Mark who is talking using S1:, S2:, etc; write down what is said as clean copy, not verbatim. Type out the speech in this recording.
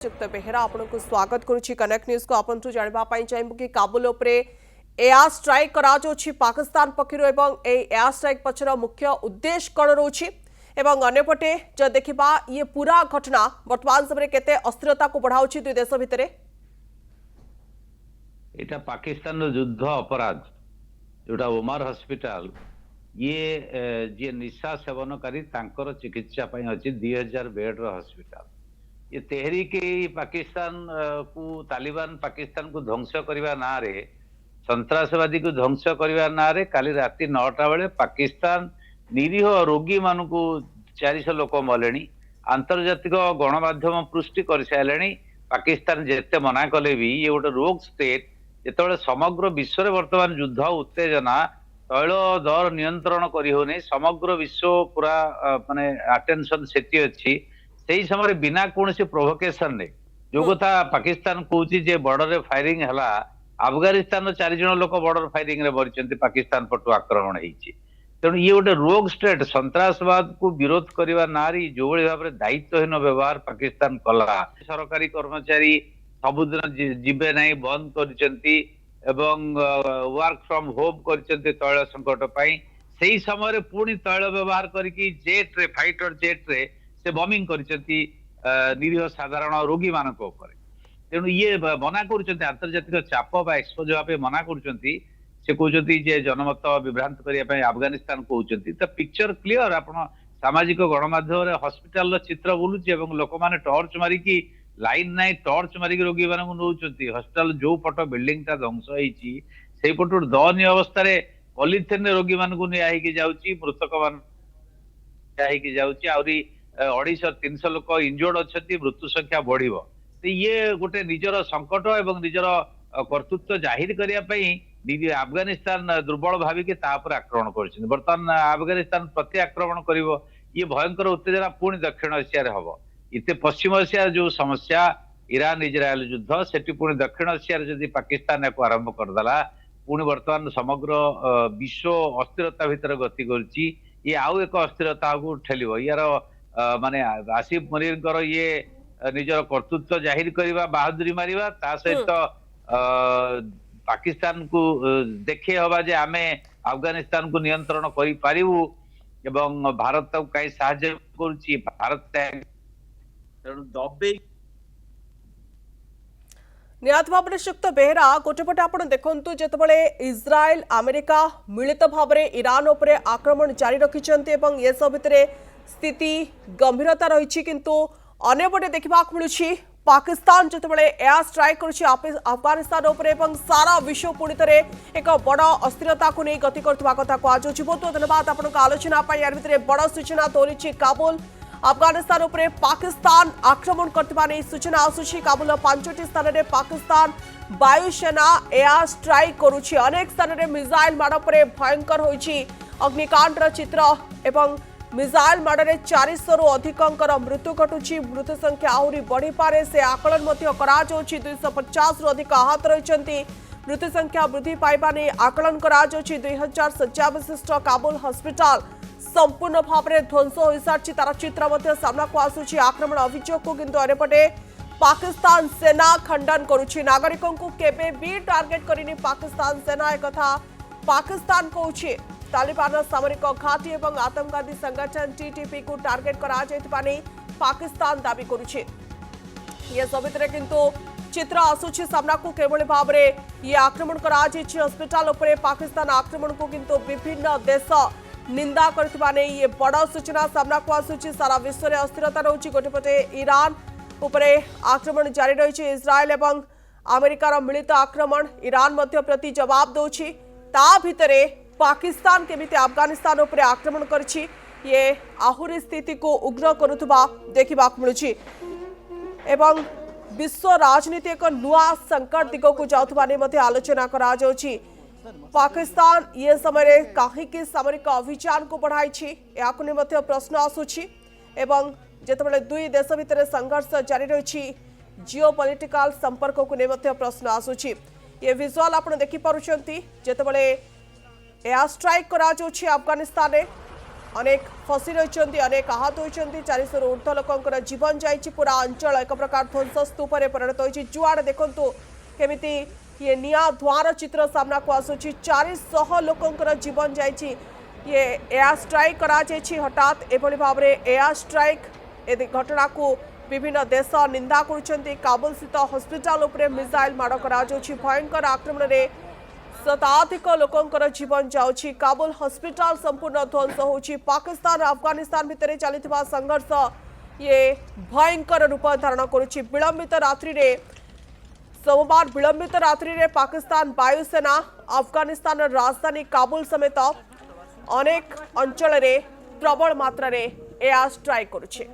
S1: युक्त बेहेरा आपको स्वागत करुच्ची कनेक्ट न्यूज को आपन जानापी चाहबू कि काबुल एयर स्ट्राइक कराई पाकिस्तान पक्षर एवं एयर स्ट्राइक पछर मुख्य उद्देश्य कौन रोचे अंपटे जो देखा ये पूरा घटना वर्तमान समय केते अस्थिरता को बढ़ाऊ दुई देश भितर
S2: এটা পাকিস্তান যুদ্ধ অপরাধ जोटा ओमार हॉस्पिटल ये जी निशा सेवनकारी तांकर चिकित्सा अच्छी 2000 बेड हॉस्पिटल ये तेहरीक पाकिस्तान को तालिबान पाकिस्तान को ध्वंस करने ना रे सन्त्रासवादी को ध्वंस करने ना रे काली राति 9टा बेले पाकिस्तान निरीह रोगी मान को 400 लोक मले आंतर्जातिक गणमाध्यम पुष्टि कर सारे पाकिस्तान जिते मना कले भी ये गोटे रोग स्टेट जिते समग्र विश्व में वर्तमान युद्ध उत्तेजना तैल दर नियंत्रण करी समग्र विश्व पूरा माने अटेंशन सेठी अच्छी से समय बिना कौन प्रोवोकेशन ने जो कथा पाकिस्तान कहूँ बॉर्डर फायरिंग है अफगानिस्तान 4 जन लोक बॉर्डर फायरिंग रे मरी पाकिस्तान पटु आक्रमण होती तेणु ये गोटे रोग स्टेट सन्त्रासवाद को विरोध करने नारी जो भाव में दायित्वहीन व्यवहार पाकिस्तान कला सरकारी कर्मचारी सबुदिन जीवे ना बंद कर वर्क फ्रॉम होम कर तैल संकट से समय पुणी तैल व्यवहार करके जेट रे फाइटर जेट रे से बॉम्बिंग कर निरीह साधारण रोगी मान तेणु ये मना कर आंतर्जातिक चाप एक्सपोज भाव मना कर से कहते जनमत विभ्रांत करने अफगानिस्तान कहते तो पिक्चर क्लीयर आप सामाजिक गणमाध्यम हॉस्पिटल चित्र बुलूची लोक मैंने टॉर्च मारिकी लाइन नाई टॉर्च मारिक रोगी मान नौ हॉस्पिटल जो पट बिल्डिंग टा ध्वंस होती पटु दयनीय अवस्था पॉलिथिन रोगी मान जाऊँगी मृतक मान जाऊँगी 250-300 लोक इंजोर्ड अच्छा मृत्यु संख्या बढ़ तो ये गोटे निजर संकट एवं निजर कर्तृत्व जाहिर करने अफगानिस्तान दुर्बल भाविक आक्रमण कर बर्तमान अफगानिस्तान प्रति आक्रमण कर ये भयंकर उत्तेजना पुणी दक्षिण एशिया हम इतने पश्चिम एशिया जो समस्या ईरान इजराइल युद्ध से पुणी दक्षिण एशिया जदि पाकिस्तान या आरंभ करदेला पुणी बर्तमान समग्र विश्व अस्थिरता भितर गति करुच्ची ये आउ एक अस्थिरता को ठेलिव यार माने आसिफ मलिर ये निजर कर्तृत्व जाहिर करवा बहादुरी मारिबा ता सहित पाकिस्तान को देखे हवा जे आमे अफगानिस्तान को नियंत्रण करि पारिबु एवं भारत को कई सहायता करुच्ची भारत दबे
S1: निहत भाव में शुक्त बेहेरा गोटेपटे आप देखु जिते इज्राएल अमेरिका मिलित भाव में ईरान उपरे आक्रमण जारी रखिंट ये सब भितर स्थिति गंभीरता रही किंतु अन्यपटे देखा मिलूँ पाकिस्तान जितेबाला एयर स्ट्राइक कर अफगानिस्तान उपरे सारा विश्व पुणी थे एक बड़ अस्थिरता को नहीं गति करता कथा कहुच्छी बहुत बहुत धन्यवाद आपको आलोचना यार भितर बड़ सूचना तोरी काबुल अफगानिस्तान उपरे पाकिस्तान आक्रमण करथिबा नै सूचना आसुछि काबुल 5टी स्थान में पाकिस्तान वायुसेना एयर स्ट्राइक करुछि अनेक स्थान में मिसाइल माड़ पर भयंकर होइछि अग्निकांडर चित्र एवं मिसाइल माड़े 400 रु अधिकंकर मृत्यु घटुछि मृत्यु संख्या आहुरी बढ़ी पारे से आकलन मध्य करा जाउछि 250 रु अधिक आहत रहिछन्ति मृत्यु संख्या वृद्धि पाइबा नै आकलन करा जाउछि 2000 शय्या विशिष्ट काबुल हॉस्पिटल संपूर्ण भाव में ध्वंस हो सारी तार चित्र सामना को आसूची आक्रमण अभियोग को किंतु अन्यपटे पाकिस्तान सेना खंडन करुछि नागरिकों को केबे भी टार्गेट करनी पाकिस्तान सेना एक कथा पाकिस्तान कहूछि तालिबान सामरिक घाटी और आतंकवादी संगठन टीटीपी को टार्गेट करा जायतिबा नै पाकिस्तान दाबी करुछि ये सब भितर किंतु चित्र आसूची सामना को केवल भाव में ये आक्रमण करा जायछि हॉस्पिटल उपरे पाकिस्तान आक्रमण को किंतु विभिन्न देश निंदा करथिबा नै ये बड़ सूचना सामना को आसूची सारा विश्व में अस्थिरता रहुछि गोटेपटे ईरान उपरे आक्रमण जारी रही इज्राएल एवं अमेरिकार मिलित आक्रमण ईरान मध्य प्रति जवाब दौछि ता भितरे पाकिस्तान केमिति अफगानिस्तान उपरे आक्रमण करछि ये आहुरी स्थिति को उग्र करुथबा देखिबा मिलुछि एवं विश्व राजनीति एक नुआ संकट दिग को जाउथबा नै मध्य आलोचना करा जाउछि पाकिस्तान ये समय कहीं सामरिक अभियान को बढ़ाई प्रश्न आसूची एवं जितेबाला दुई देश भितर संघर्ष जारी रही जियो पॉलिटिकल संपर्क को नहीं प्रश्न आसूची ये विजुअल आप देखिपुंट जितेबाला एयर स्ट्राइक करा अफगानिस्तान अनेक फसी रही अनेक आहत होती 400 ऊर्ध्व लोकंर जीवन जाइए पूरा अंचल एक प्रकार ध्वंस स्तूप परिणत होती जुआड़े देखु केमिति ये निया धुआर चित्र सामना को आसूची 400 लोकंर जीवन जाइए ये एयर स्ट्राइक करा हठात एभली भाव में एयर स्ट्राइक ए घटना को विभिन्न देश निंदा करुछंती काबुल स्थित हॉस्पिटल उपरे मिसाइल माड़ करा भयंकर आक्रमण में शताधिक लोकंर जीवन जाउछि काबुल हॉस्पिटल संपूर्ण ध्वंस होछि पाकिस्तान अफगानिस्तान भितर चलिथिबा संघर्ष ये भयंकर रूप धारण करुछि विलंबित रात्रि रे सोमवार विलंबित रात्रि रे पाकिस्तान वायुसेना अफगानिस्तान राजधानी काबुल समेत अनेक अंचल रे प्रबल मात्रा रे एयर स्ट्राइक करुछि।